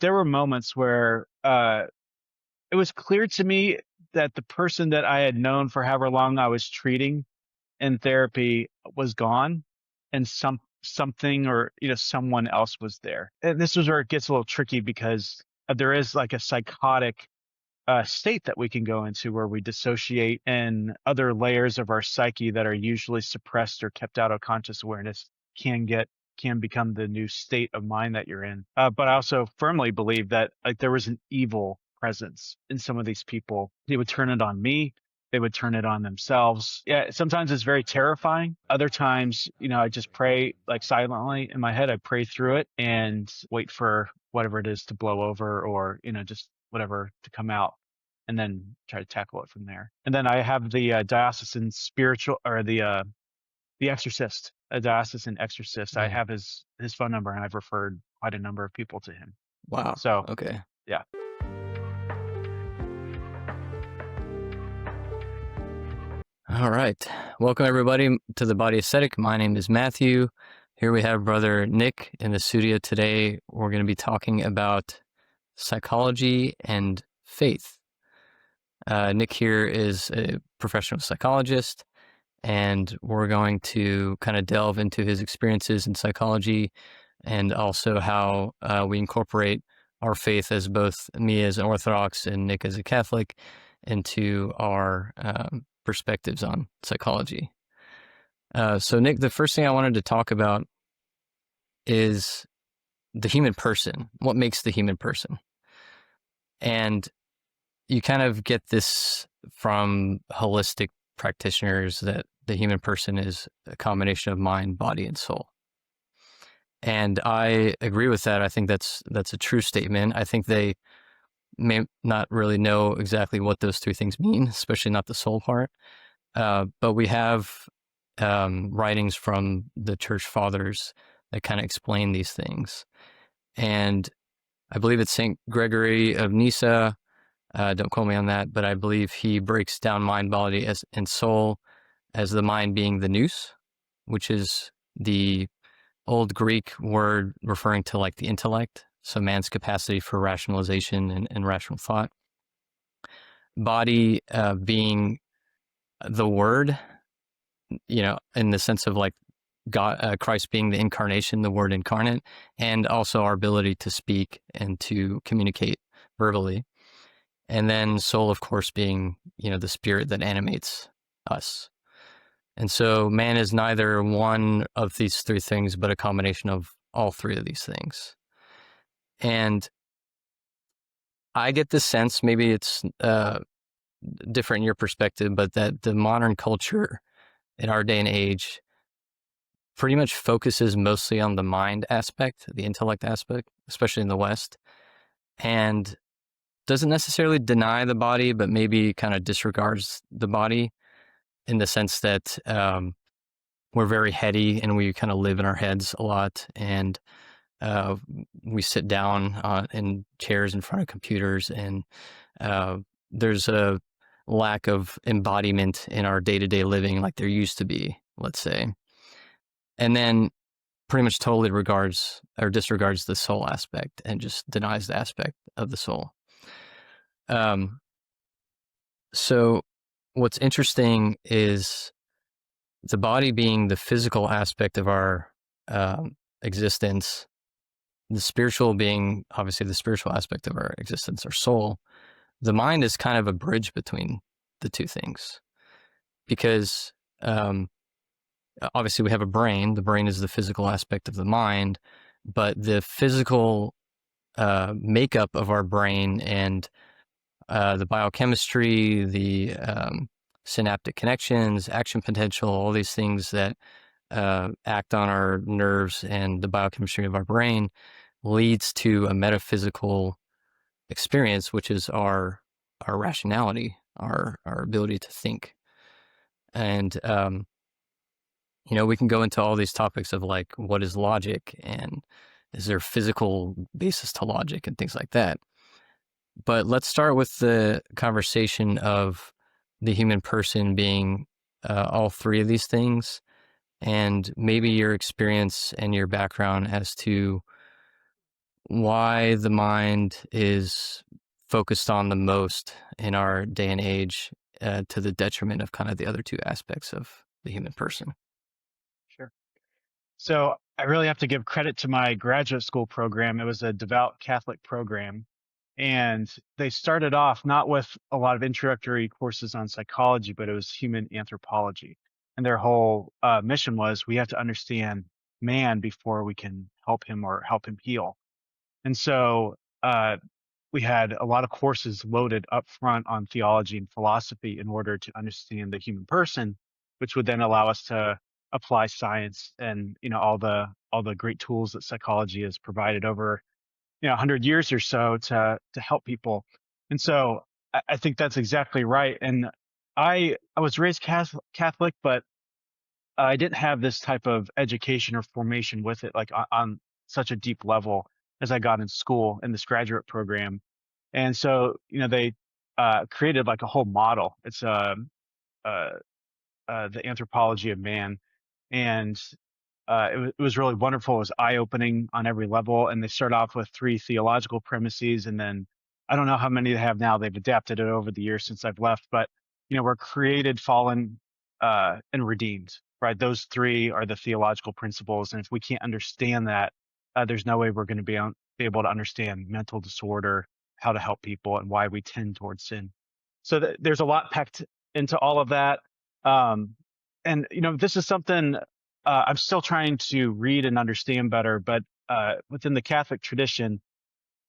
there were moments where it was clear to me that the person that I had known for however long I was treating in therapy was gone, and something or someone else was there. And this is where it gets a little tricky because there is like a psychotic state that we can go into where we dissociate, and other layers of our psyche that are usually suppressed or kept out of conscious awareness can become the new state of mind that you're in. But I also firmly believe that like there was an evil presence in some of these people. They would turn it on me. They would turn it on themselves. Yeah, sometimes it's very terrifying. Other times, I just pray like silently in my head. I pray through it and wait for whatever it is to blow over, or just whatever to come out, and then try to tackle it from there. And then I have the diocesan spiritual, or the exorcist, a diocesan exorcist. I Mm. have his phone number, and I've referred quite a number of people to him. Wow. So Okay. yeah. All right. Welcome everybody to the Body Aesthetic. My name is Matthew. Here we have brother Nick in the studio today. We're going to be talking about psychology and faith. Nick here is a professional psychologist, and we're going to kind of delve into his experiences in psychology and also how we incorporate our faith, as both me as an Orthodox and Nick as a Catholic, into our perspectives on psychology. So Nick, the first thing I wanted to talk about is the human person. What makes the human person? And you kind of get this from holistic practitioners that the human person is a combination of mind, body, and soul. And I agree with that. I think that's a true statement. I think they may not really know exactly what those three things mean, especially not the soul part. But we have writings from the church fathers that kind of explain these things. And I believe it's St. Gregory of Nyssa. Don't quote me on that, but I believe he breaks down mind, body, and soul as the mind being the nous, which is the old Greek word referring to like the intellect, so man's capacity for rationalization and rational thought. Body being the word, in the sense of like God, Christ being the incarnation, the word incarnate, and also our ability to speak and to communicate verbally. And then soul, of course, being, the spirit that animates us. And so man is neither one of these three things, but a combination of all three of these things. And I get the sense, maybe it's different in your perspective, but that the modern culture in our day and age pretty much focuses mostly on the mind aspect, the intellect aspect, especially in the West, and doesn't necessarily deny the body, but maybe kind of disregards the body in the sense that we're very heady and we kind of live in our heads a lot, and we sit down in chairs in front of computers, and there's a lack of embodiment in our day-to-day living like there used to be, let's say. And then pretty much totally disregards the soul aspect and just denies the aspect of the soul. So what's interesting is the body being the physical aspect of our existence, the spiritual being obviously the spiritual aspect of our existence, our soul. The mind is kind of a bridge between the two things, because obviously we have a brain. The brain is the physical aspect of the mind, but the physical makeup of our brain and the biochemistry, the synaptic connections, action potential, all these things that act on our nerves and the biochemistry of our brain leads to a metaphysical experience, which is our rationality, our ability to think. And we can go into all these topics of like, what is logic, and is there physical basis to logic and things like that. But let's start with the conversation of the human person being all three of these things, and maybe your experience and your background as to why the mind is focused on the most in our day and age, to the detriment of kind of the other two aspects of the human person. Sure. So I really have to give credit to my graduate school program. It was a devout Catholic program. And they started off not with a lot of introductory courses on psychology, but it was human anthropology. And their whole mission was we have to understand man before we can help him or help him heal. And so we had a lot of courses loaded up front on theology and philosophy in order to understand the human person, which would then allow us to apply science and all the great tools that psychology has provided over 100 years or so to help people. And so I think that's exactly right. And I was raised Catholic, but I didn't have this type of education or formation with it, like on such a deep level as I got in school in this graduate program. And so, they created like a whole model. It's uh, the anthropology of man, and it was really wonderful. It was eye opening on every level. And they start off with three theological premises, and then I don't know how many they have now. They've adapted it over the years since I've left, but we're created, fallen, and redeemed. Right? Those three are the theological principles, and if we can't understand that, there's no way we're going to be able to understand mental disorder, how to help people, and why we tend towards sin. So there's a lot packed into all of that. Um, and this is something I'm still trying to read and understand better, but within the Catholic tradition,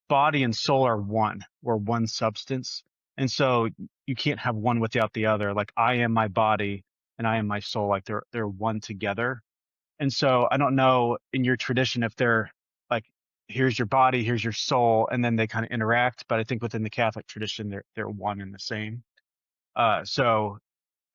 body and soul are one, or one substance. And so you can't have one without the other. Like I am my body and I am my soul, like they're one together. And so I don't know in your tradition if they're like, here's your body, here's your soul, and then they kind of interact. But I think within the Catholic tradition, they're one and the same. So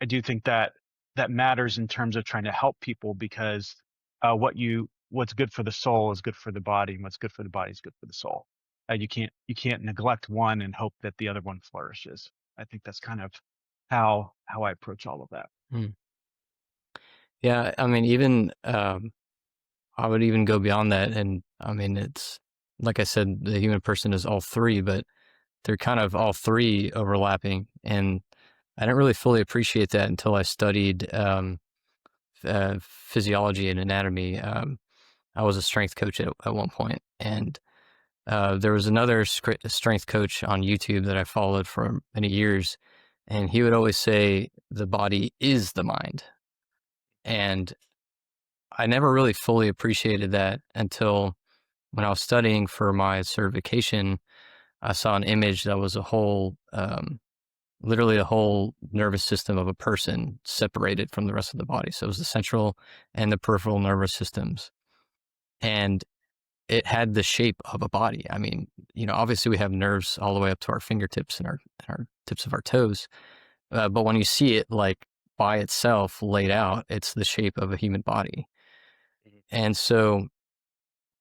I do think that that matters in terms of trying to help people, because what's good for the soul is good for the body, and what's good for the body is good for the soul. You can't neglect one and hope that the other one flourishes. I think that's kind of how I approach all of that. Hmm. Yeah, I mean, even I would even go beyond that, and I mean, it's like I said, the human person is all three, but they're kind of all three overlapping, and I didn't really fully appreciate that until I studied physiology and anatomy. I was a strength coach at one point, and there was another strength coach on YouTube that I followed for many years, and he would always say, the body is the mind. And I never really fully appreciated that until when I was studying for my certification. I saw an image that was literally a whole nervous system of a person separated from the rest of the body. So it was the central and the peripheral nervous systems. And it had the shape of a body. I mean, obviously we have nerves all the way up to our fingertips and our tips of our toes. But when you see it like by itself laid out, it's the shape of a human body. And so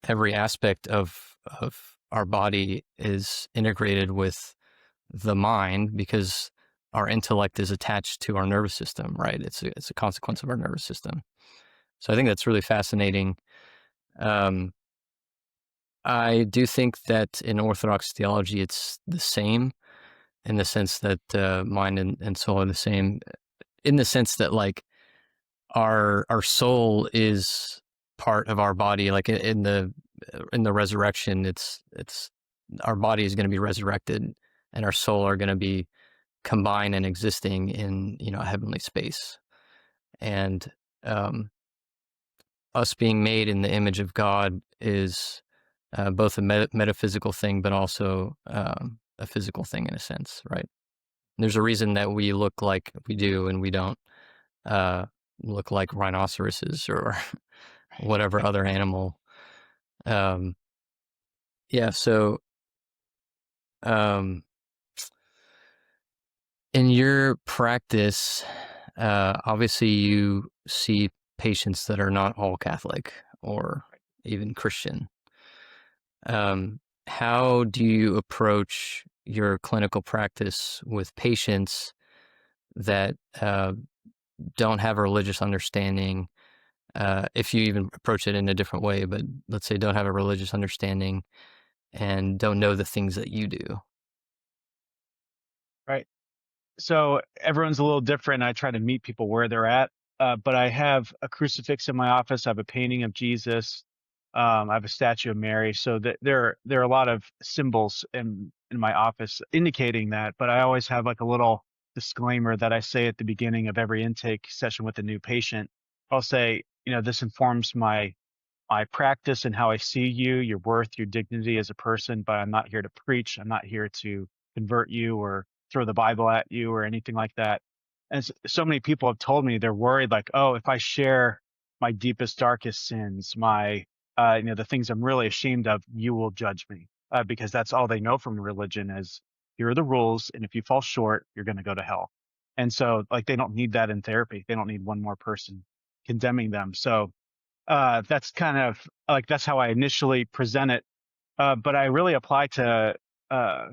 every aspect of our body is integrated with the mind, because our intellect is attached to our nervous system, right? It's a consequence of our nervous system. So I think that's really fascinating. Um, I do think that in Orthodox theology, it's the same in the sense that mind and soul are the same, in the sense that like our soul is part of our body. Like in the resurrection, it's our body is going to be resurrected, and our soul are going to be combined and existing in a heavenly space. And um, us being made in the image of God is both a metaphysical thing, but also a physical thing in a sense, right? There's a reason that we look like we do, and we don't uh, look like rhinoceroses or whatever other animal. Um, yeah. So, um, in your practice, obviously you see patients that are not all Catholic or even Christian. How do you approach your clinical practice with patients that don't have a religious understanding? If you even approach it in a different way, but let's say don't have a religious understanding, and don't know the things that you do. Right. So everyone's a little different. I try to meet people where they're at. But I have a crucifix in my office. I have a painting of Jesus. I have a statue of Mary. So there are a lot of symbols in my office indicating that. But I always have like a little disclaimer that I say at the beginning of every intake session with a new patient. I'll say, this informs my practice and how I see you, your worth, your dignity as a person, but I'm not here to preach. I'm not here to convert you or throw the Bible at you or anything like that. And so many people have told me they're worried, like, oh, if I share my deepest, darkest sins, the things I'm really ashamed of, you will judge me, because that's all they know from religion is here are the rules, and if you fall short, you're going to go to hell. And so, like, they don't need that in therapy. They don't need one more person condemning them. So that's kind of like that's how I initially present it. But I really apply to uh,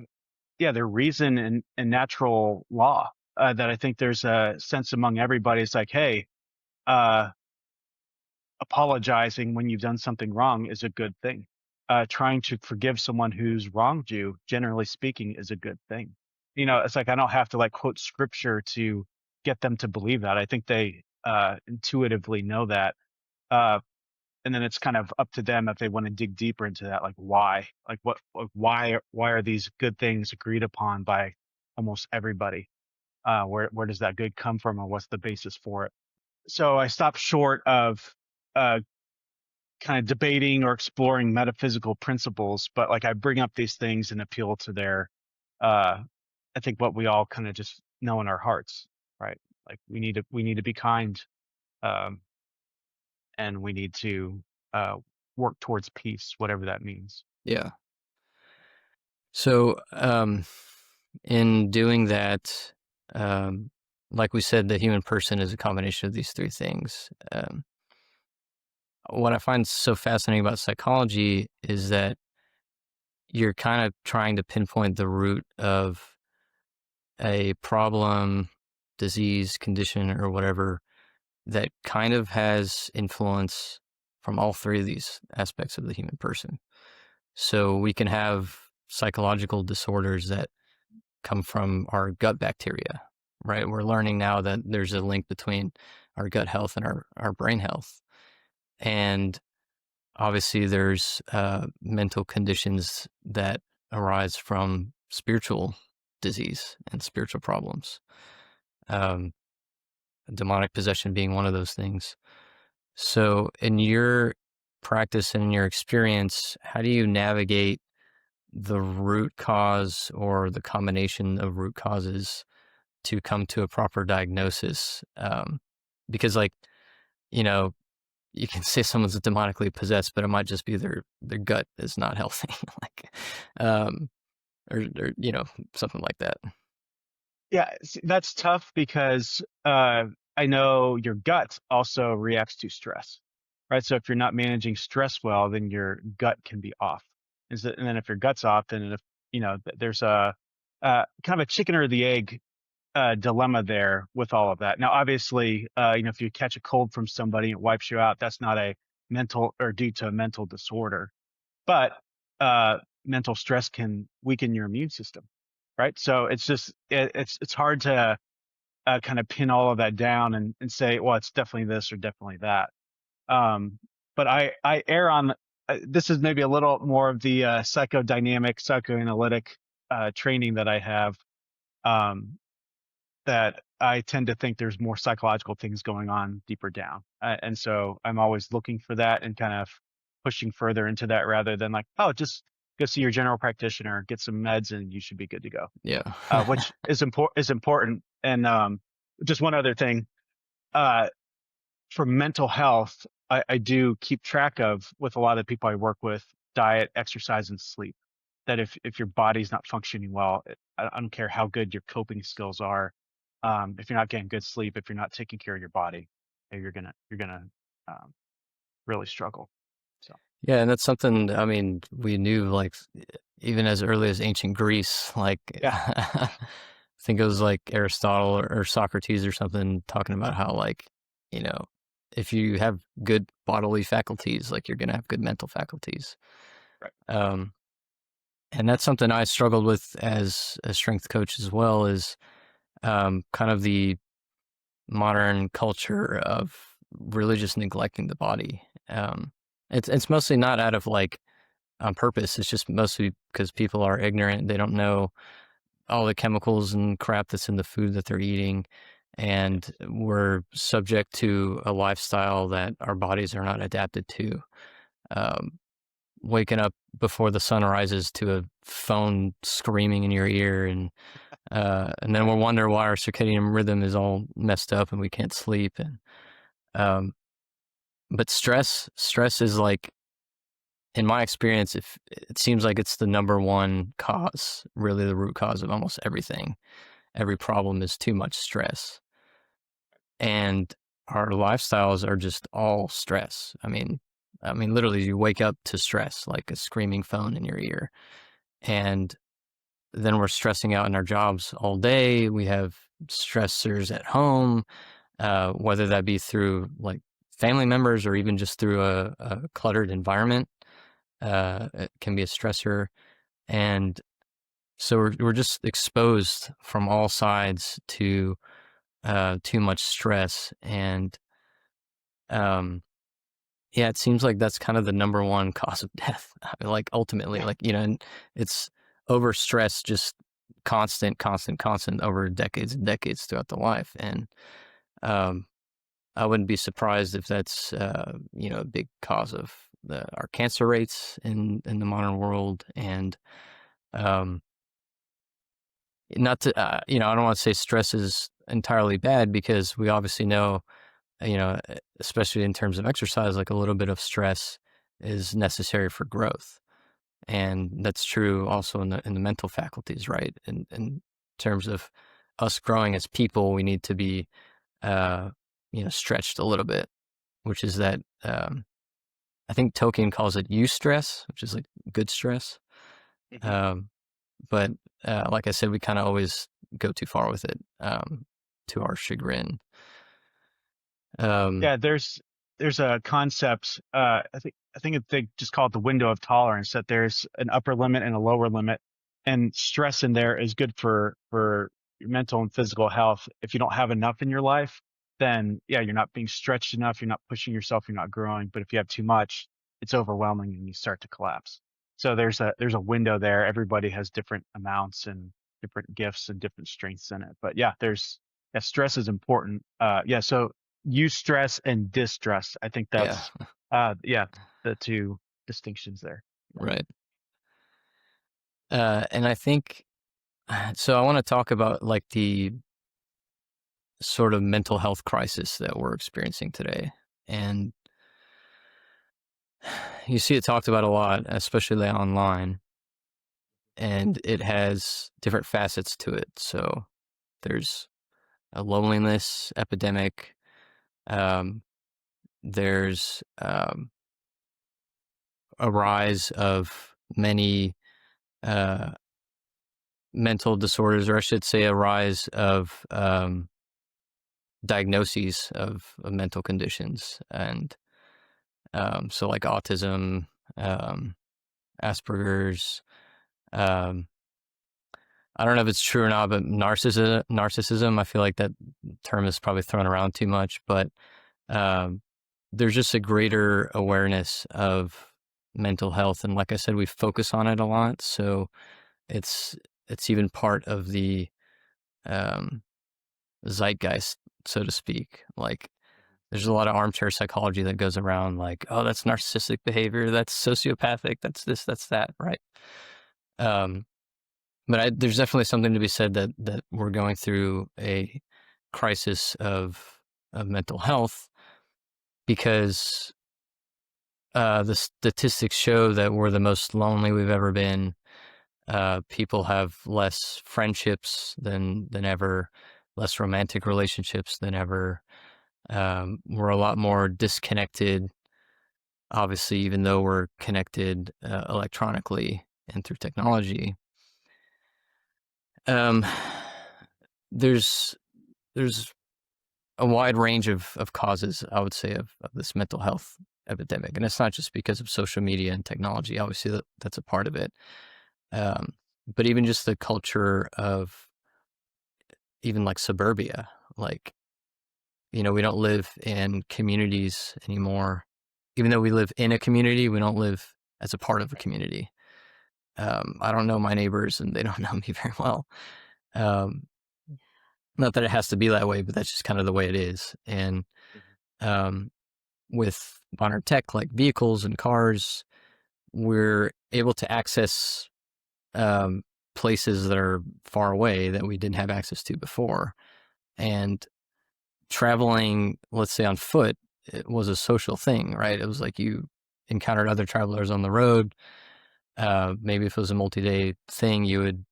the reason and natural law, that I think there's a sense among everybody. It's like, hey, uh, apologizing when you've done something wrong is a good thing. Trying to forgive someone who's wronged you, generally speaking, is a good thing. It's like I don't have to like quote scripture to get them to believe that. I think they intuitively know that. Uh, and then it's kind of up to them if they want to dig deeper into that, like why, like why are these good things agreed upon by almost everybody? Where does that good come from, or what's the basis for it? So I stopped short of uh, kind of debating or exploring metaphysical principles, but like I bring up these things and appeal to their, I think what we all kind of just know in our hearts, right? Like we need to be kind, um, and we need to uh, work towards peace, whatever that means. Yeah. So, in doing that, um, like we said, the human person is a combination of these three things. What I find so fascinating about psychology is that you're kind of trying to pinpoint the root of a problem, disease, condition, or whatever that kind of has influence from all three of these aspects of the human person. So we can have psychological disorders that come from our gut bacteria, right? We're learning now that there's a link between our gut health and our brain health. And obviously, there's mental conditions that arise from spiritual disease and spiritual problems. Um, Demonic possession being one of those things. So, in your practice and in your experience, how do you navigate the root cause or the combination of root causes to come to a proper diagnosis? Because, like, you know, you can say someone's demonically possessed, but it might just be their gut is not healthy, like, um, or something like that. Yeah, that's tough because I know your gut also reacts to stress, right? So if you're not managing stress well, then your gut can be off. And then if your gut's off, then if there's a kind of a chicken or the egg dilemma there with all of that. Now, obviously, if you catch a cold from somebody and it wipes you out, that's not a mental or due to a mental disorder, but mental stress can weaken your immune system, right? So it's just it's hard to kind of pin all of that down and say, well, it's definitely this or definitely that. But I err on this is maybe a little more of the psychodynamic, psychoanalytic training that I have. Um, that I tend to think there's more psychological things going on deeper down. And so I'm always looking for that and kind of pushing further into that rather than like, oh, just go see your general practitioner, get some meds, and you should be good to go. Yeah. Which is important. And just one other thing, uh, for mental health, I do keep track of with a lot of the people I work with diet, exercise, and sleep. That if your body's not functioning well, I don't care how good your coping skills are. If you're not getting good sleep, if you're not taking care of your body, you're gonna um, really struggle. So Yeah, and that's something, I mean, we knew, like, even as early as ancient Greece, like, yeah, I think it was like Aristotle or Socrates or something talking about how, like, you know, if you have good bodily faculties, like, you're going to have good mental faculties. right. Um, And that's something I struggled with as a strength coach as well, is kind of the modern culture of really just neglecting the body. It's mostly not out of like on purpose. It's just mostly because people are ignorant. They don't know all the chemicals and crap that's in the food that they're eating. And Yes. we're subject to a lifestyle that our bodies are not adapted to. Um, Waking up before the sun rises to a phone screaming in your ear, and then we'll wonder why our circadian rhythm is all messed up and we can't sleep. And um, but stress is like, in my experience, if it seems like it's the number one cause, really the root cause of almost everything. Every problem is too much stress, and our lifestyles are just all stress. I mean, literally, you wake up to stress, like a screaming phone in your ear, and then we're stressing out in our jobs all day. We have stressors at home, whether that be through like family members or even just through a cluttered environment. It can be a stressor. And so we're just exposed from all sides to too much stress. And yeah, it seems like that's kind of the number one cause of death. Like ultimately, Yeah. like, and it's over stress, just constant over decades and decades throughout the life. And um, I wouldn't be surprised if that's a big cause of our cancer rates in the modern world. And um, not to I don't want to say stress is entirely bad, because we obviously know, especially in terms of exercise, like a little bit of stress is necessary for growth. And that's true also in the mental faculties, right? In terms of us growing as people, we need to be uh, stretched a little bit, which is that I think Tolkien calls it eustress, which is like good stress. Hmm. Um, but like I said, we kind of always go too far with it, to our chagrin. Um, Yeah, there's a concept. I think they just call it the window of tolerance. That there's an upper limit and a lower limit, and stress in there is good for your mental and physical health. If you don't have enough in your life, then yeah, you're not being stretched enough. You're not pushing yourself. You're not growing. But if you have too much, it's overwhelming and you start to collapse. So there's a window there. Everybody has different amounts and different gifts and different strengths in it. But yeah, stress is important. Yeah, so eustress and distress. I think yeah, that's yeah, the two distinctions there. Yeah. right. And I think so. I want to talk about like the sort of mental health crisis that we're experiencing today, and you see it talked about a lot, especially online, and it has different facets to it. So there's a loneliness epidemic. Um, there's a rise of many uh, mental disorders, or I should say, a rise of diagnoses of mental conditions, and so like autism, um, Asperger's. Um, I don't know if it's true or not, but narcissism. I feel like that term is probably thrown around too much, but um, there's just a greater awareness of mental health, and like I said, we focus on it a lot, so it's it's even part of the um, zeitgeist, so to speak. Like, there's a lot of armchair psychology that goes around, like, oh, that's narcissistic behavior, that's sociopathic, that's this, that's that, right? Um, but there's definitely something to be said that we're going through a crisis of mental health, because the statistics show that we're the most lonely we've ever been. People have less friendships than ever, less romantic relationships than ever. We're a lot more disconnected, obviously, even though we're connected electronically and through technology. Um, there's there's a wide range of causes, I would say, of this mental health epidemic, and it's not just because of social media and technology. Obviously, that's a part of it. Um, but even just the culture of even like suburbia, like, we don't live in communities anymore. Even though we live in a community, we don't live as a part of a community. I don't know my neighbors and they don't know me very well. Um, Not that it has to be that way, but that's just kind of the way it is. And um, with modern tech like vehicles and cars, we're able to access um, places that are far away that we didn't have access to before. And traveling, let's say on foot, it was a social thing, right? It was like you encountered other travelers on the road. Maybe if it was a multi-day thing, you would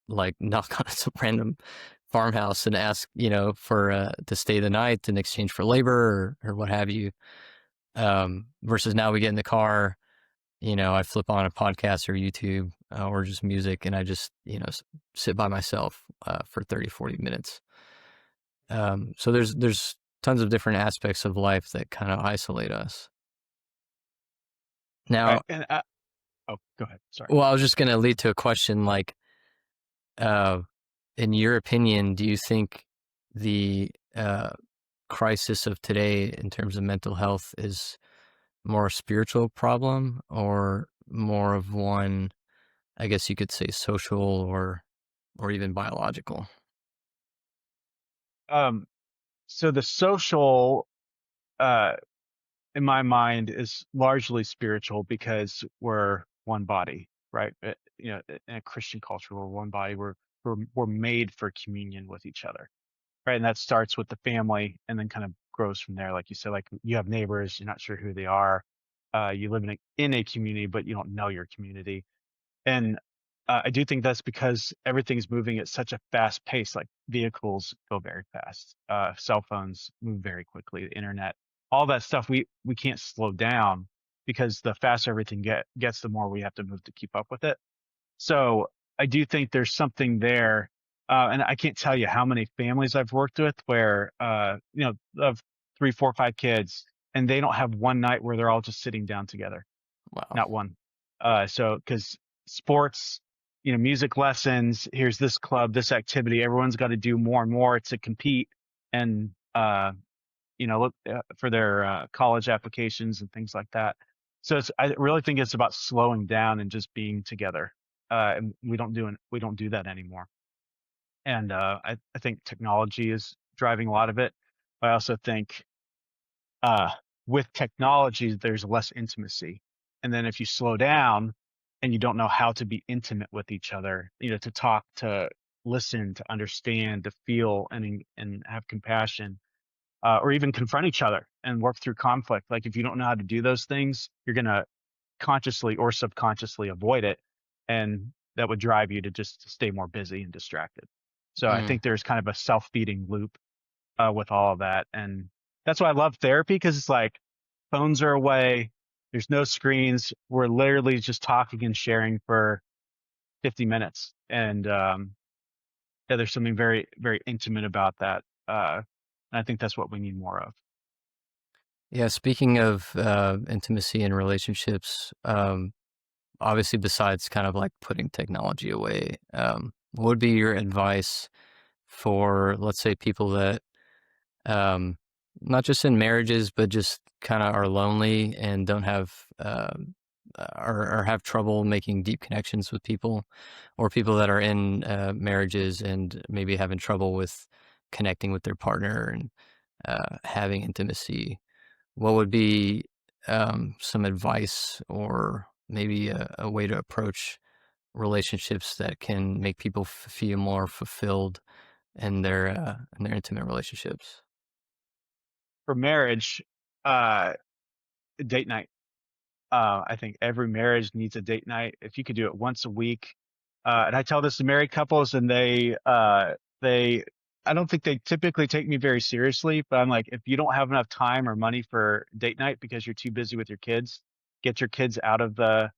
like knock on some random farmhouse and ask, for to stay the night in exchange for labor or what have you. Versus now we get in the car, I flip on a podcast or YouTube or just music and I just, sit by myself for 30, 40 minutes. So there's tons of different aspects of life that kind of isolate us. Right. Now, And oh, go ahead. Sorry. well, I was just going to lead to a question like, uh, in your opinion, do you think the crisis of today in terms of mental health is more a spiritual problem or more of one, I guess you could say social or even biological? Um, so the social, uh, in my mind, is largely spiritual because we're one body, right? In a Christian culture, we're one body. We're made for communion with each other, right? And that starts with the family, and then kind of grows from there. Like you said, like you have neighbors, you're not sure who they are. You live in a community, but you don't know your community. And I do think that's because everything's moving at such a fast pace. Like vehicles go very fast, cell phones move very quickly, the internet, all that stuff. We can't slow down because the faster everything gets, the more we have to move to keep up with it. So I do think there's something there. And I can't tell you how many families I've worked with where, of 3, 4, 5 kids, and they don't have one night where they're all just sitting down together. Wow. Not one. So because sports, music lessons, here's this club, this activity, everyone's got to do more and more to compete and, look for their college applications and things like that. So I really think it's about slowing down and just being together. And we don't do that anymore. And I think technology is driving a lot of it. I also think uh, with technology, there's less intimacy. And then if you slow down and you don't know how to be intimate with each other, to talk, to listen, to understand, to feel, and have compassion, or even confront each other and work through conflict. Like if you don't know how to do those things, you're gonna consciously or subconsciously avoid it, and that would drive you to just stay more busy and distracted. So I Mm. think there's kind of a self-feeding loop with all of that. And that's why I love therapy, because it's like phones are away, there's no screens. We're literally just talking and sharing for 50 minutes. And yeah, there's something very, very intimate about that. And I think that's what we need more of. Yeah, speaking of intimacy and relationships, obviously besides kind of like putting technology away, what would be your advice for, let's say, people that um, not just in marriages, but just kind of are lonely and don't have or have trouble making deep connections with people, or people that are in marriages and maybe having trouble with connecting with their partner and having intimacy? What would be some advice or maybe a way to approach relationships that can make people feel more fulfilled in their intimate relationships? For marriage, uh, date night. I think every marriage needs a date night. If you could do it once a week, and I tell this to married couples, and they, I don't think they typically take me very seriously, but I'm like, if you don't have enough time or money for date night because you're too busy with your kids, get your kids out of the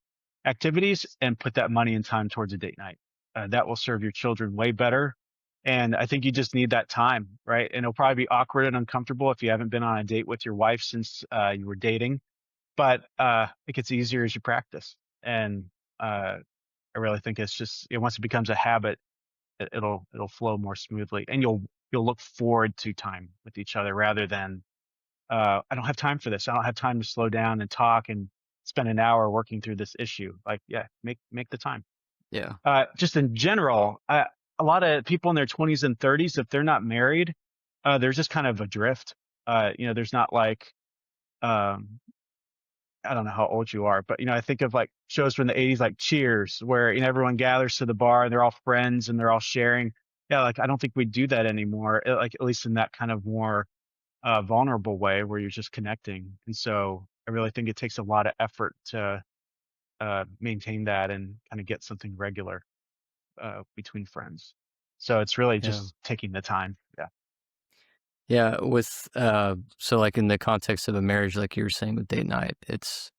activities and put that money and time towards a date night. That will serve your children way better. And I think you just need that time, right? And it'll probably be awkward and uncomfortable if you haven't been on a date with your wife since you were dating, but it gets easier as you practice. And uh, I really think it's just, once it becomes a habit, it'll flow more smoothly, and you'll look forward to time with each other rather than, I don't have time for this. I don't have time to slow down and talk and spend an hour working through this issue. Like, yeah, make the time. Yeah. Just in general, a lot of people in their 20s and 30s, if they're not married, there's just kind of adrift. There's not like, um, I don't know how old you are, but I think of like shows from the 80s, like Cheers, where everyone gathers to the bar and they're all friends and they're all sharing. Yeah, like I don't think we do that anymore. Like at least in that kind of more vulnerable way where you're just connecting. And so I really think it takes a lot of effort to maintain that and kind of get something regular between friends. So it's really Yeah. just taking the time. Yeah. Yeah, with so like in the context of a marriage, like you were saying with date night, it's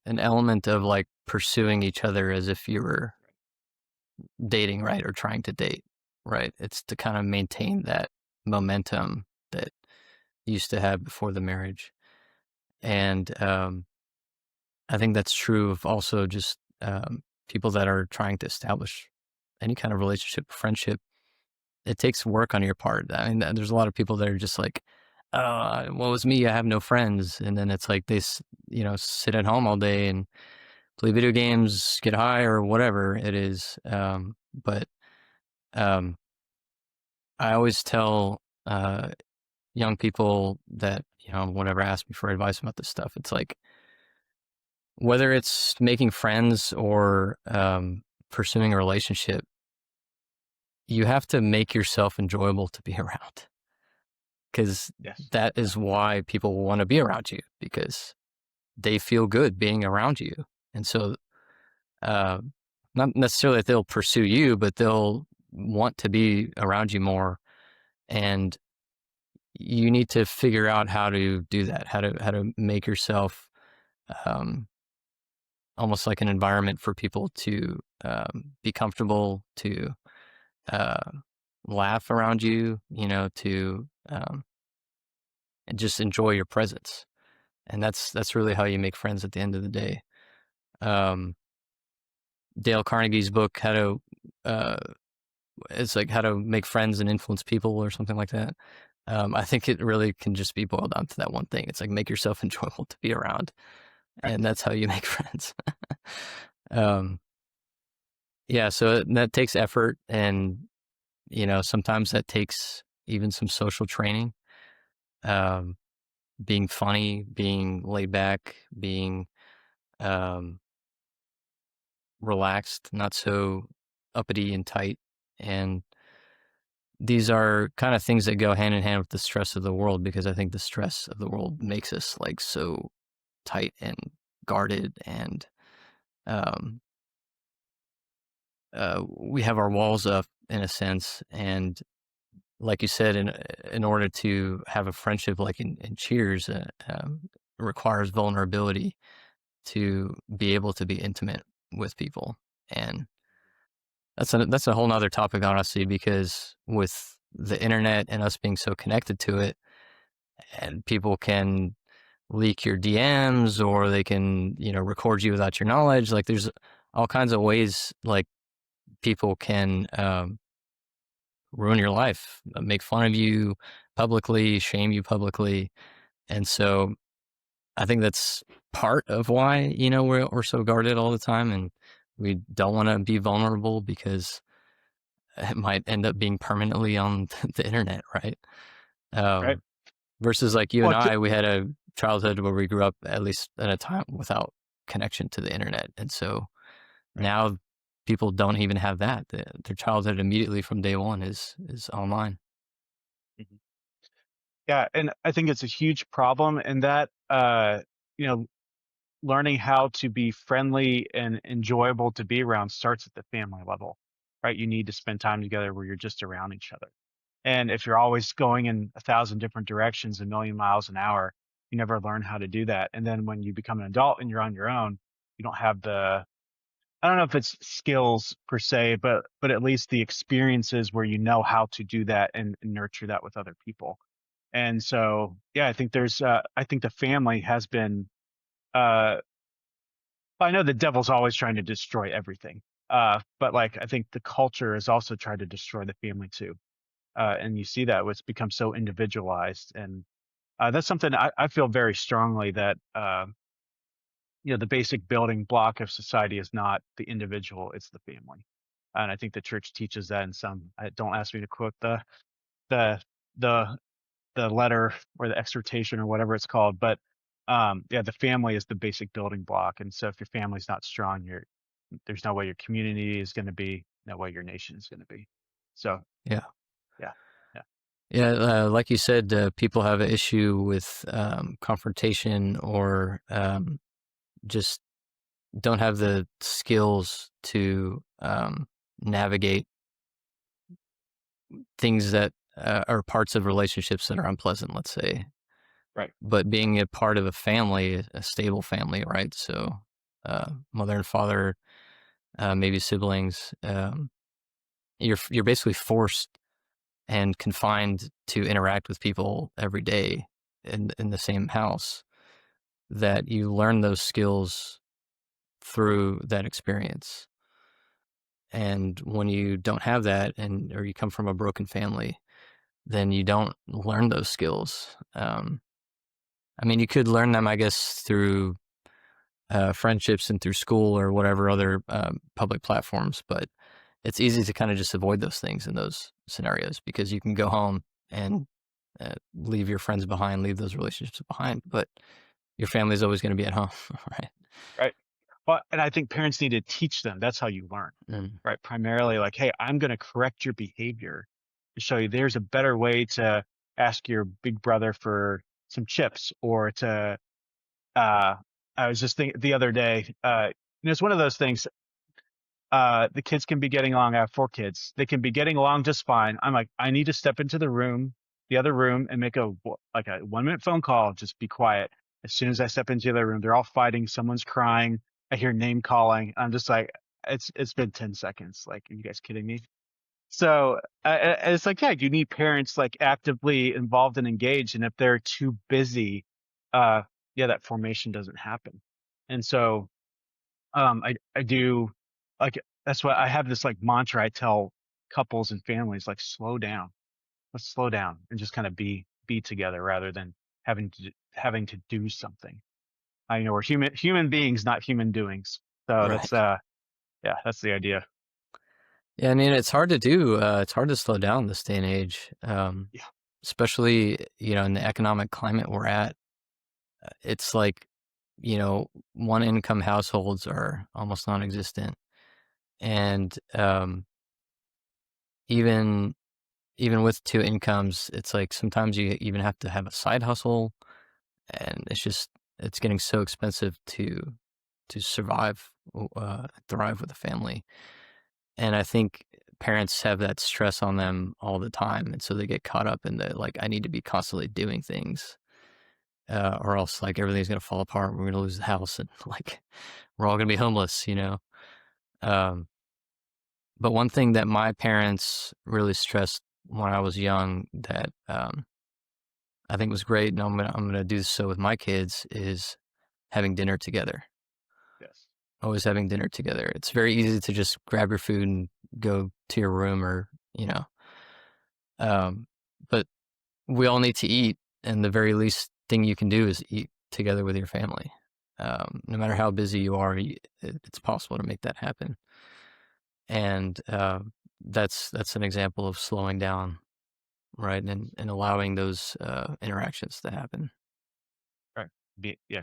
an element of like pursuing each other as if you were dating, right, or trying to date, right? It's to kind of maintain that momentum that you used to have before the marriage. And I think that's true of also just people that are trying to establish any kind of relationship, friendship. It takes work on your part. I mean, there's a lot of people that are just like, well, it's me. I have no friends. And then it's like they, sit at home all day and play video games, get high or whatever it is. But um, I always tell young people that, whenever ask me for advice about this stuff, it's like, whether it's making friends or pursuing a relationship, you have to make yourself enjoyable to be around, because Yes. that is why people want to be around you, because they feel good being around you. And so, uh, not necessarily that they'll pursue you, but they'll want to be around you more. And you need to figure out how to do that, how to make yourself um, almost like an environment for people to be comfortable, to uh, laugh around you, to and just enjoy your presence. And that's really how you make friends at the end of the day. Um, Dale Carnegie's book, uh, it's like how to make friends and influence people or something like that. I think it really can just be boiled down to that one thing. It's like make yourself enjoyable to be around, and Right. that's how you make friends. um, yeah, so that takes effort, and sometimes that takes even some social training. Um, Being funny, being laid back, being um, relaxed, not so uppity and tight. And these are kind of things that go hand in hand with the stress of the world, because I think the stress of the world makes us like so tight and guarded, and um, we have our walls up in a sense. And like you said, in order to have a friendship like in Cheers, requires vulnerability to be able to be intimate with people. And that's a whole nother topic, honestly, because with the internet and us being so connected to it, and people can leak your DMs, or they can, record you without your knowledge. Like there's all kinds of ways like people can ruin your life, make fun of you publicly, shame you publicly. And so I think that's part of why, we're so guarded all the time, and we don't want to be vulnerable, because it might end up being permanently on the internet, right? Right. Um, Versus like you and Well, I, we had a childhood where we grew up at least at a time without connection to the internet. And so right. now people don't even have that. Their childhood immediately from day one is online. Mhm. Yeah, and I think it's a huge problem in that, you know, learning how to be friendly and enjoyable to be around starts at the family level, right? You need to spend time together where you're just around each other. And if you're always going in a thousand different directions, a million miles an hour, you never learn how to do that. And then when you become an adult and you're on your own, you don't have the, I don't know if it's skills per se, but at least the experiences where you know how to do that and nurture that with other people. And so, yeah, I think the family has been uh, I know the devil's always trying to destroy everything. But like I think the culture has also tried to destroy the family too. And you see that it's become so individualized, and that's something I feel very strongly that the basic building block of society is not the individual, it's the family. And I think the church teaches that in some. Don't ask me to quote the the the letter or the exhortation or whatever it's called, but yeah, the family is the basic building block. And so if your family's not strong, there's no way your community is going to be, no way your nation is going to be. So Yeah. yeah, yeah, Yeah, like you said, people have an issue with confrontation or just don't have the skills to navigate things that are parts of relationships that are unpleasant, let's say. right, But being a part of a family, a stable family, right? So, mother and father, maybe siblings, you're basically forced and confined to interact with people every day in the same house. That you learn those skills through that experience. And when you don't have that, and or you come from a broken family, then you don't learn those skills. I mean, you could learn them, I guess, through friendships and through school or whatever other public platforms. But it's easy to kind of just avoid those things in those scenarios because you can go home and leave your friends behind, leave those relationships behind. But your family's always going to be at home, right? right. Well, and I think parents need to teach them. That's how you learn, Mm, right? Primarily, like, hey, I'm going to correct your behavior to show you there's a better way to ask your big brother for some chips, or to uh I was just thinking the other day, it's one of those things. The kids can be getting along. I have four kids. They can be getting along just fine. I'm like, I need to step into the other room, and make like a 1 minute phone call. Just be quiet. As soon as I step into the other room, they're all fighting. Someone's crying. I hear name calling. I'm just like, it's been 10 seconds. Like, are you guys kidding me? So it's like, yeah, you need parents like actively involved and engaged. And if they're too busy, uh, yeah, that formation doesn't happen. And so I do, like, that's why I have this like mantra I tell couples and families, like, slow down. Let's slow down and just kind of be together rather than having to do something. I know we're human beings, not human doings. So that's right. yeah, that's the idea. Yeah, I mean, it's hard to do. It's hard to slow down this day and age, Yeah. especially in the economic climate we're at. It's like one income households are almost non-existent, and even even with two incomes, it's like sometimes you even have to have a side hustle, and it's getting so expensive to survive, thrive with a family. And I think parents have that stress on them all the time, and so they get caught up in the like, I need to be constantly doing things, or else like everything's gonna fall apart. We're gonna lose the house, and like we're all gonna be homeless. Um, but one thing that my parents really stressed when I was young that I think was great, and I'm gonna do so with my kids is having dinner together. Yes. Always having dinner together. It's very easy to just grab your food and go to your room, or um, but we all need to eat, and the very least thing you can do is eat together with your family. No matter how busy you are, it's possible to make that happen. And that's an example of slowing down, right, and allowing those interactions to happen. Right. Yeah.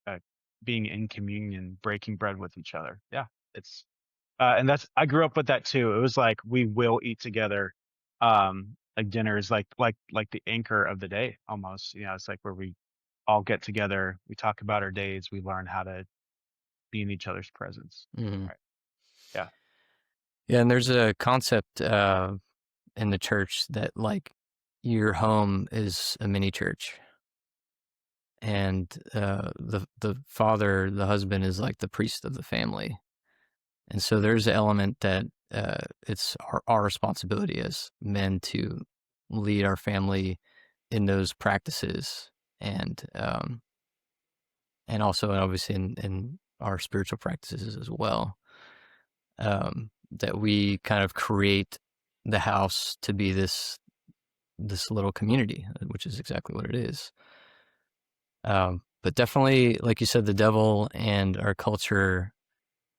uh, Being in communion, breaking bread with each other. Yeah, it's and that's, I grew up with that too. It was like, we will eat together. Like, dinner is like the anchor of the day almost. It's like where we all get together, we talk about our days, we learn how to be in each other's presence. Hmm. Right. Yeah. Yeah, and there's a concept in the church that like your home is a mini church, and the father, the husband, is like the priest of the family. And so there's an element that it's our responsibility as men to lead our family in those practices, and also obviously in our spiritual practices as well. That we kind of create the house to be this little community, which is exactly what it is. But definitely, like you said, the devil and our culture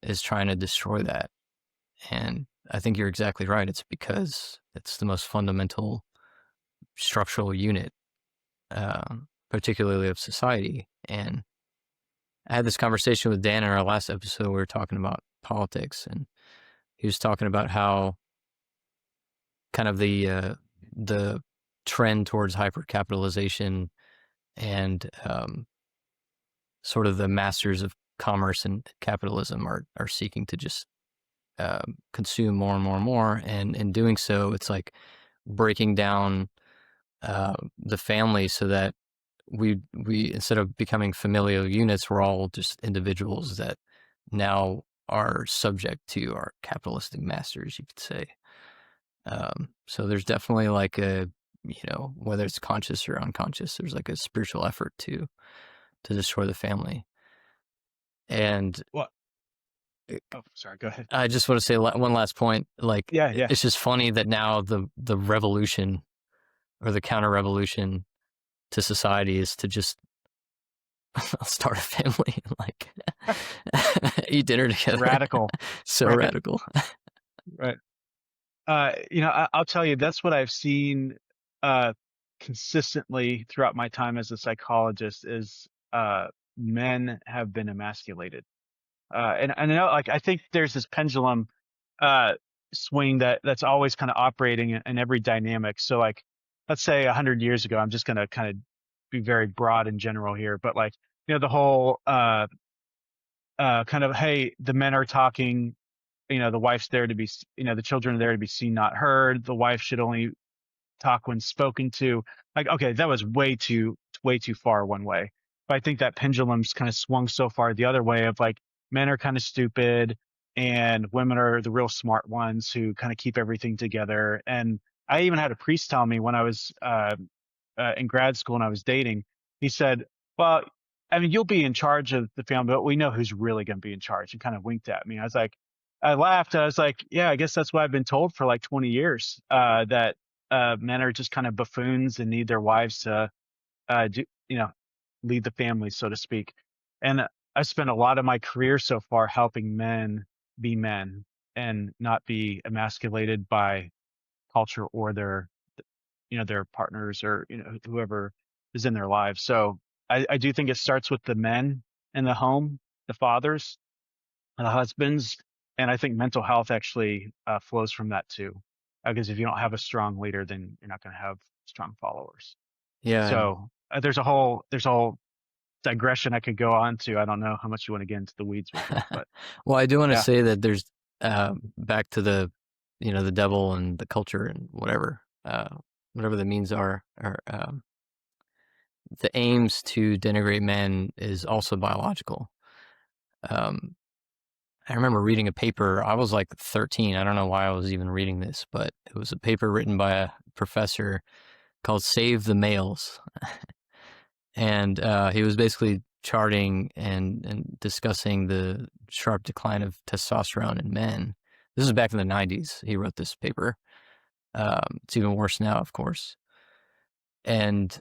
is trying to destroy that. And I think you're exactly right. It's because it's the most fundamental structural unit, particularly of society. And I had this conversation with Dan in our last episode. We were talking about politics, and he was talking about how kind of the trend towards hypercapitalization and sort of the masters of commerce and capitalism are seeking to just consume more and more and more, and in doing so, it's like breaking down the family so that we instead of becoming familial units, we're all just individuals that now are subject to our capitalistic masters, you could say. So there's definitely like a, whether it's conscious or unconscious, there's like a spiritual effort to destroy the family. And Well, oh, sorry, go ahead. I just want to say one last point. Like, Yeah, yeah. it's just funny that now the revolution or the counter revolution to society is to just start a family and like eat dinner together. Radical. So Right. radical. Right. I'll tell you, that's what I've seen consistently throughout my time as a psychologist is men have been emasculated. And I know, like, I think there's this pendulum uh, swing that's always kind of operating in every dynamic. So, like, let's say 100 years ago, I'm just going to kind of be very broad and general here, but like, the whole kind of, hey, the men are talking, the wife's there to be, the children are there to be seen, not heard. The wife should only talk when spoken to. Like, okay, that was way too far one way. But I think that pendulum's kind of swung so far the other way of like men are kind of stupid and women are the real smart ones who kind of keep everything together. And I even had a priest tell me when I was in grad school and I was dating, he said, well, I mean, you'll be in charge of the family, but we know who's really going to be in charge, and kind of winked at me. I laughed. I was like, yeah, I guess that's what I've been told for like 20 years, that men are just kind of buffoons and need their wives to do, lead the family, so to speak. And I spent a lot of my career so far helping men be men and not be emasculated by culture or their partners or, whoever is in their lives. So I do think it starts with the men in the home, the fathers and the husbands. And I think mental health actually flows from that too. Because if you don't have a strong leader, then you're not going to have strong followers. Yeah. And So there's a whole digression I could go on to. I don't know how much you want to get into the weeds with it, but well, I do want to yeah. say that there's back to the the devil and the culture and whatever the means are, or the aims to denigrate men is also biological. I remember reading a paper. I was like 13. I don't know why I was even reading this, but it was a paper written by a professor called "Save the Males," and he was basically charting and discussing the sharp decline of testosterone in men. This is back in the 90s. He wrote this paper. It's even worse now, of course. And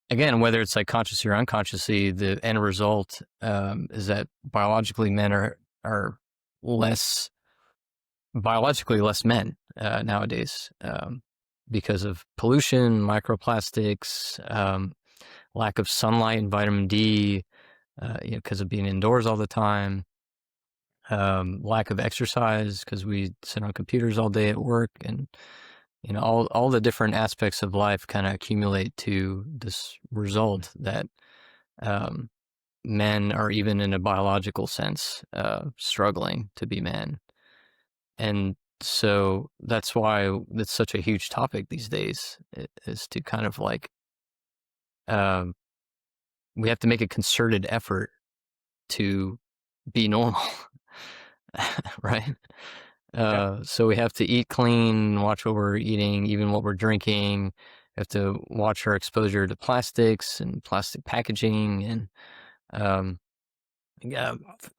again, whether it's like consciously or unconsciously, the end result is that biologically men are less biologically less men nowadays because of pollution, microplastics, lack of sunlight and vitamin D, because of being indoors all the time, lack of exercise because we sit on computers all day at work, and all the different aspects of life kind of accumulate to this result that men are, even in a biological sense, struggling to be men. And so that's why it's such a huge topic these days, is to kind of like, we have to make a concerted effort to be normal, right? Yeah. So we have to eat clean, watch what we're eating, even what we're drinking. We have to watch our exposure to plastics and plastic packaging, and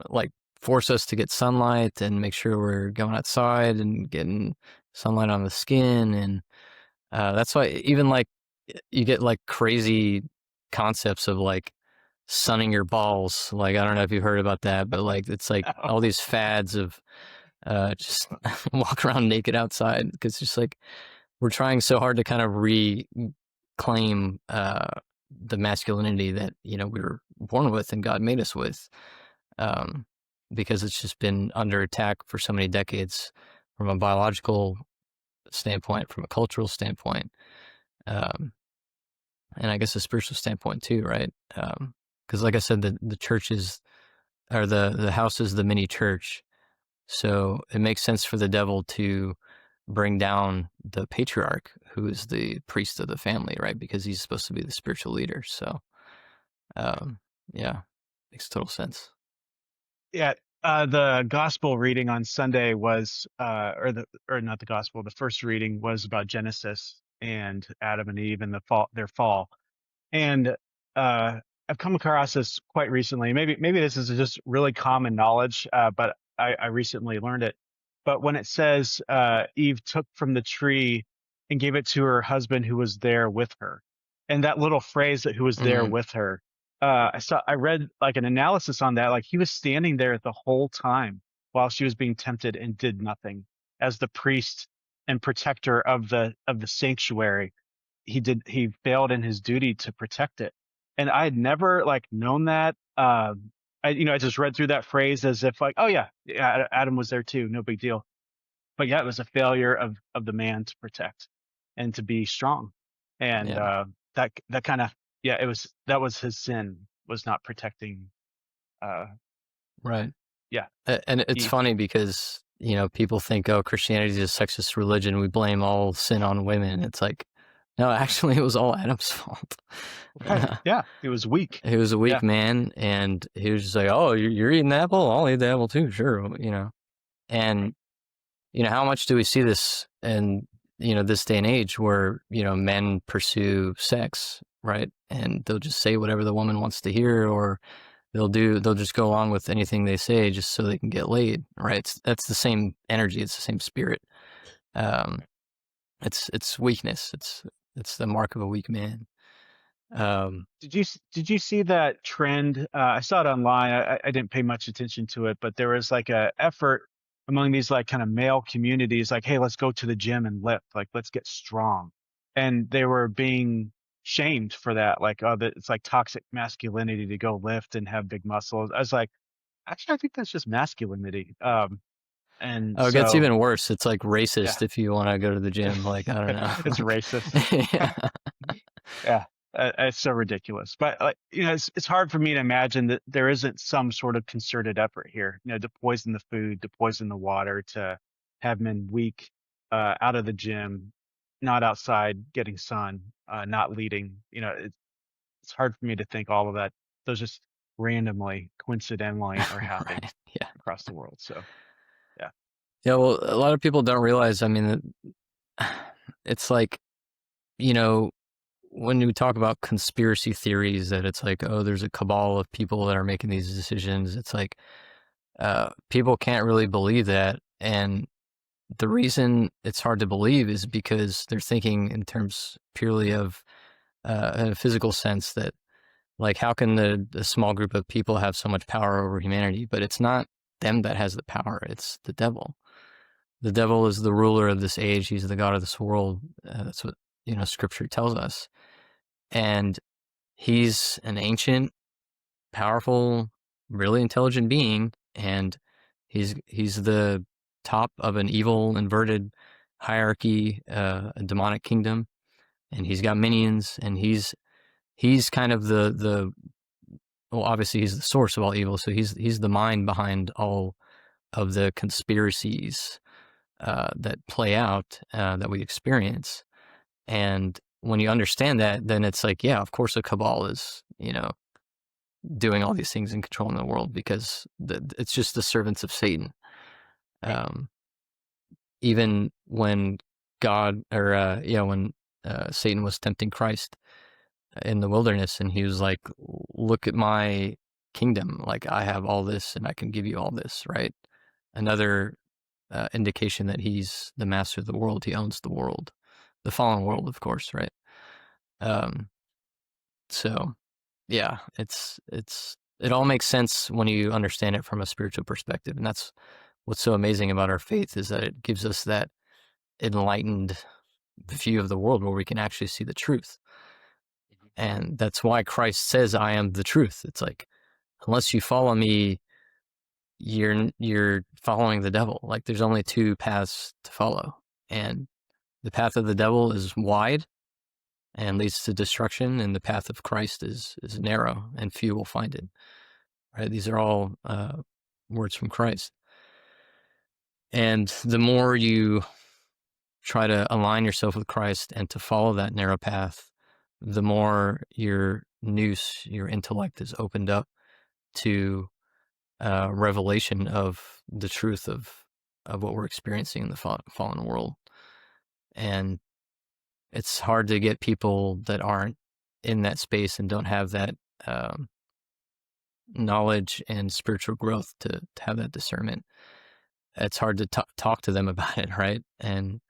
like force us to get sunlight and make sure we're going outside and getting sunlight on the skin. And that's why even like you get like crazy concepts of like sunning your balls. Like, I don't know if you've heard about that, but like, it's like all these fads of just walk around naked outside, because just like we're trying so hard to kind of reclaim the masculinity that, you know, we were born with and God made us with, um, because it's just been under attack for so many decades from a biological standpoint, from a cultural standpoint, um, and I guess a spiritual standpoint too, right? Because like I said, the church is, or the house is the mini church. So it makes sense for the devil to bring down the patriarch, who is the priest of the family, right? Because he's supposed to be the spiritual leader. So, um, yeah, makes total sense. Yeah, the gospel reading on Sunday was, or not the gospel, the first reading was about Genesis and Adam and Eve and their fall. And I've come across this quite recently. Maybe this is just really common knowledge, but I recently learned it. But when it says Eve took from the tree and gave it to her husband who was there with her, and that little phrase that who was there Mm, with her, I read like an analysis on that. Like he was standing there the whole time while she was being tempted and did nothing as the priest and protector of the sanctuary. He failed in his duty to protect it, and I had never like known that. I just read through that phrase as if like, oh yeah, Adam was there too, no big deal. But yeah, it was a failure of the man to protect and to be strong. And yeah, that kind of, yeah, that was his sin, was not protecting uh right. yeah, And it's Eve. funny because, you know, people think, oh, Christianity is a sexist religion. We blame all sin on women. It's like, no, actually, it was all Adam's fault. Right. Yeah, it was weak. He was a weak Yeah. man, and he was just like, oh, you're eating the apple? I'll eat the apple too, sure, you know. And you know, how much do we see this in, you know, this day and age where, you know, men pursue sex, right? And they'll just say whatever the woman wants to hear, or they'll just go along with anything they say just so they can get laid, right? That's the same energy. It's the same spirit. Um, it's weakness. It's the mark of a weak man. Um, Did you see that trend? I saw it online. I didn't pay much attention to it, but there was like a effort among these like kind of male communities, like, hey, let's go to the gym and lift, like let's get strong. And they were being shamed for that, like, oh, that it's like toxic masculinity to go lift and have big muscles. I was like, actually, I think that's just masculinity. And oh, it gets so even worse. It's like yeah, racist if you want to go to the gym. Like, I don't know. it's Like, racist. yeah, Yeah, it's so ridiculous. But like, it's hard for me to imagine that there isn't some sort of concerted effort here, to poison the food, to poison the water, to have men weak, out of the gym, not outside getting sun, not leading. It's hard for me to think all of that. Those just randomly, coincidentally are happening right. Yeah. across the world. So yeah, Yeah. Well, a lot of people don't realize, I mean, it's like, you know, when you talk about conspiracy theories, that it's like, oh, there's a cabal of people that are making these decisions. It's like, people can't really believe that. And the reason it's hard to believe is because they're thinking in terms purely of, in a physical sense, that like, how can the small group of people have so much power over humanity? But it's not them that has the power. It's the devil. The devil is the ruler of this age. He's the god of this world. That's what, you know, scripture tells us. And he's an ancient, powerful, really intelligent being, and he's the top of an evil, inverted hierarchy, a demonic kingdom, and he's got minions, and he's kind of the well, obviously he's the source of all evil, so he's the mind behind all of the conspiracies that play out, that we experience. And when you understand that, then it's like, yeah, of course, a cabal is, you know, doing all these things and controlling the world, because it's just the servants of Satan. right. Um, even when God, or when Satan was tempting Christ in the wilderness, and he was like, "Look at my kingdom. Like, I have all this and I can give you all this, right? Another indication that he's the master of the world. He owns the world, the fallen world, of course, right? Um, so yeah, it all makes sense when you understand it from a spiritual perspective. And that's what's so amazing about our faith, is that it gives us that enlightened view of the world where we can actually see the truth. And that's why Christ says, I am the truth. It's like, unless you follow me, you're following the devil. Like, there's only two paths to follow. And the path of the devil is wide and leads to destruction, and the path of Christ is narrow, and few will find it. Right? These are all words from Christ. And the more you try to align yourself with Christ and to follow that narrow path, the more your nous, your intellect, is opened up to revelation of the truth of what we're experiencing in the fallen world. And it's hard to get people that aren't in that space and don't have that knowledge and spiritual growth to have that discernment. It's hard to talk to them about it, right? And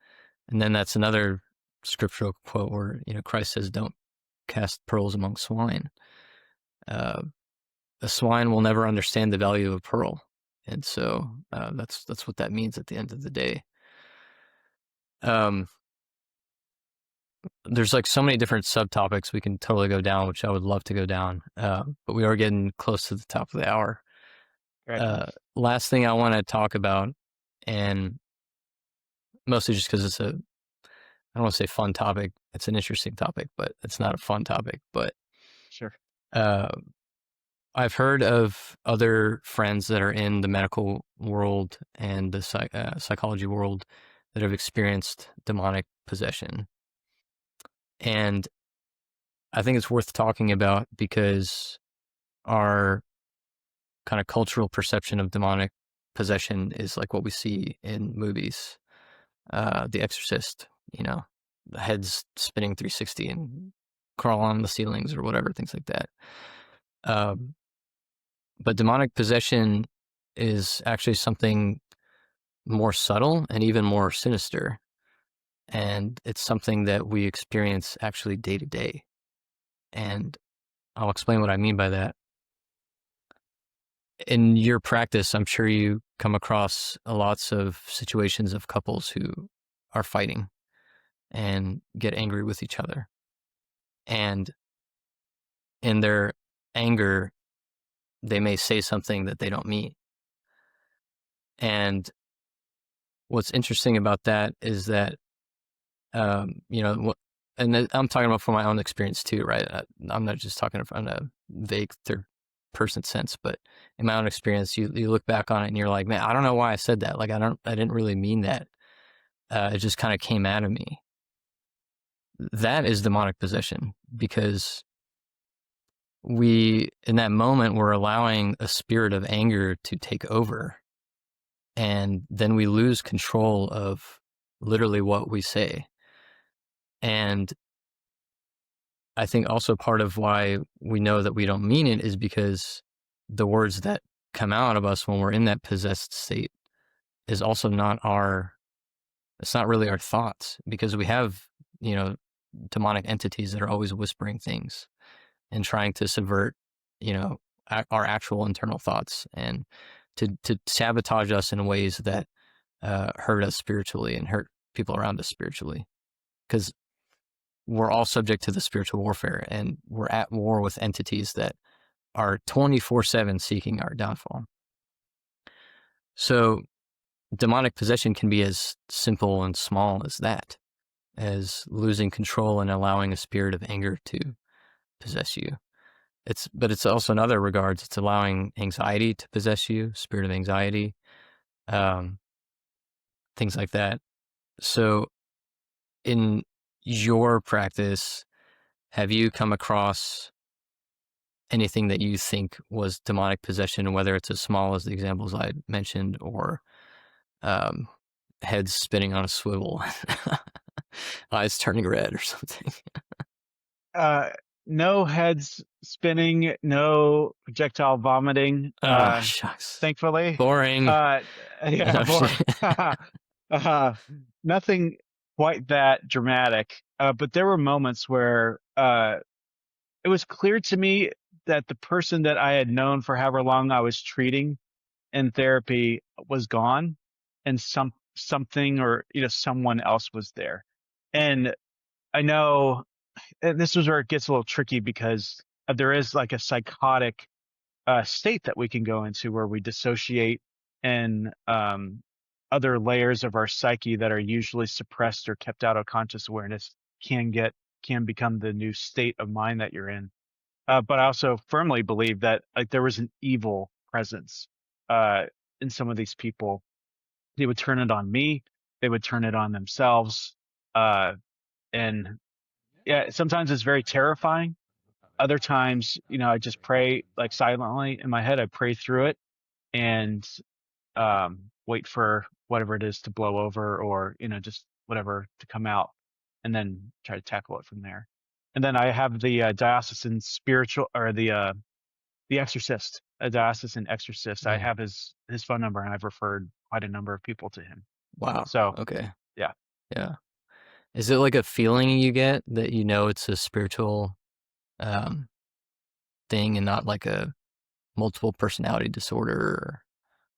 then that's another scriptural quote where, Christ says, don't cast pearls among swine. A swine will never understand the value of a pearl. And so that's what that means at the end of the day. There's like so many different subtopics we can totally go down, which I would love to go down. But we are getting close to the top of the hour. Right. Last thing I want to talk about, and mostly just because I don't want to say fun topic. It's an interesting topic, but it's not a fun topic. But Sure. I've heard of other friends that are in the medical world and the psychology world that have experienced demonic possession. And I think it's worth talking about because our kind of cultural perception of demonic possession is like what we see in movies. The Exorcist, the heads spinning 360 and crawl on the ceilings or whatever, things like that. But demonic possession is actually something more subtle and even more sinister. And it's something that we experience actually day to day. And I'll explain what I mean by that. In your practice, I'm sure you come across lots of situations of couples who are fighting and get angry with each other. And in their anger, they may say something that they don't mean. And what's interesting about that is that, and I'm talking about from my own experience too, right? I'm not just talking from a vague third person sense, but in my own experience, you look back on it and you're like, man, I don't know why I said that. Like, I didn't really mean that. It just kind of came out of me. That is demonic possession, because in that moment, we're allowing a spirit of anger to take over. And then we lose control of literally what we say. And I think also part of why we know that we don't mean it is because the words that come out of us when we're in that possessed state is also it's not really our thoughts, because we have, demonic entities that are always whispering things and trying to subvert, our actual internal thoughts and to sabotage us in ways that hurt us spiritually and hurt people around us spiritually. Because we're all subject to the spiritual warfare, and we're at war with entities that are 24/7 seeking our downfall. So demonic possession can be as simple and small as that, as losing control and allowing a spirit of anger to possess you. But it's also in other regards, it's allowing anxiety to possess you, spirit of anxiety, things like that. So in your practice, have you come across anything that you think was demonic possession, whether it's as small as the examples I mentioned, or heads spinning on a swivel, eyes turning red or something? no heads spinning, no projectile vomiting, Ah, shucks. thankfully. Boring. Uh, yeah, No shit. boring. uh, nothing quite that dramatic. But there were moments where it was clear to me that the person that I had known for however long I was treating in therapy was gone, and something or someone else was there. And I know, and this is where it gets a little tricky because there is like a psychotic state that we can go into where we dissociate, and other layers of our psyche that are usually suppressed or kept out of conscious awareness can become the new state of mind that you're in. But I also firmly believe that like there was an evil presence uh, in some of these people. They would turn it on me. They would turn it on themselves. Uh, and yeah, sometimes it's very terrifying. Other times, I just pray like silently in my head. I pray through it and wait for whatever it is to blow over, or just whatever to come out, and then try to tackle it from there. And then I have the diocesan spiritual, or the exorcist, a diocesan exorcist. I Mm. have his phone number, and I've referred quite a number of people to him. Wow. So Okay. yeah, Yeah. Is it like a feeling you get that it's a spiritual um, thing and not like a multiple personality disorder or,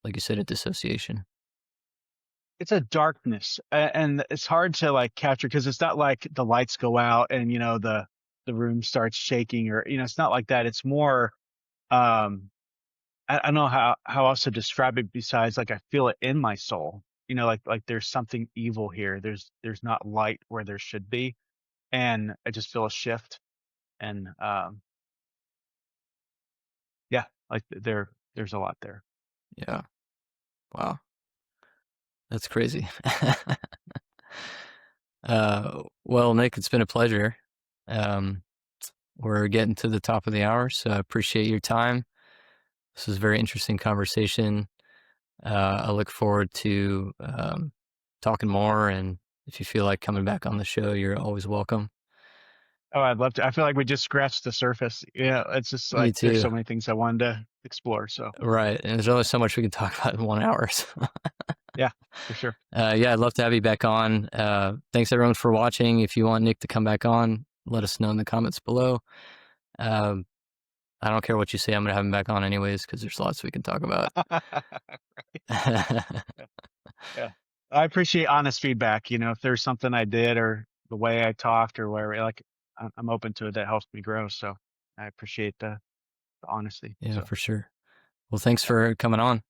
like you said, a dissociation? it's a darkness, and it's hard to like capture because it's not like the lights go out and the room starts shaking, or it's not like that. It's more um I don't know how else to describe it besides like I feel it in my soul. Like there's something evil here. There's not light where there should be, and I just feel a shift. And yeah, like there's a lot there. Yeah. Wow. That's crazy. Well, Nick, it's been a pleasure. Um, we're getting to the top of the hour, so I appreciate your time. This was a very interesting conversation. I look forward to talking more, and if you feel like coming back on the show, you're always welcome. Oh, I'd love to. I feel like we just scratched the surface. Yeah, it's just Me like there's too. so many things I wanted to explore. So Right, and there's only so much we can talk about in 1 hour. So. yeah, for sure. Yeah, I'd love to have you back on. Thanks everyone for watching. If you want Nick to come back on, let us know in the comments below. Um, I don't care what you say. I'm gonna have him back on anyways because there's lots we can talk about. Yeah. I appreciate honest feedback. If there's something I did or the way I talked or whatever, like I'm open to it. That helps me grow. So I appreciate the honesty. Yeah, So for sure. Well, thanks yeah. for coming on.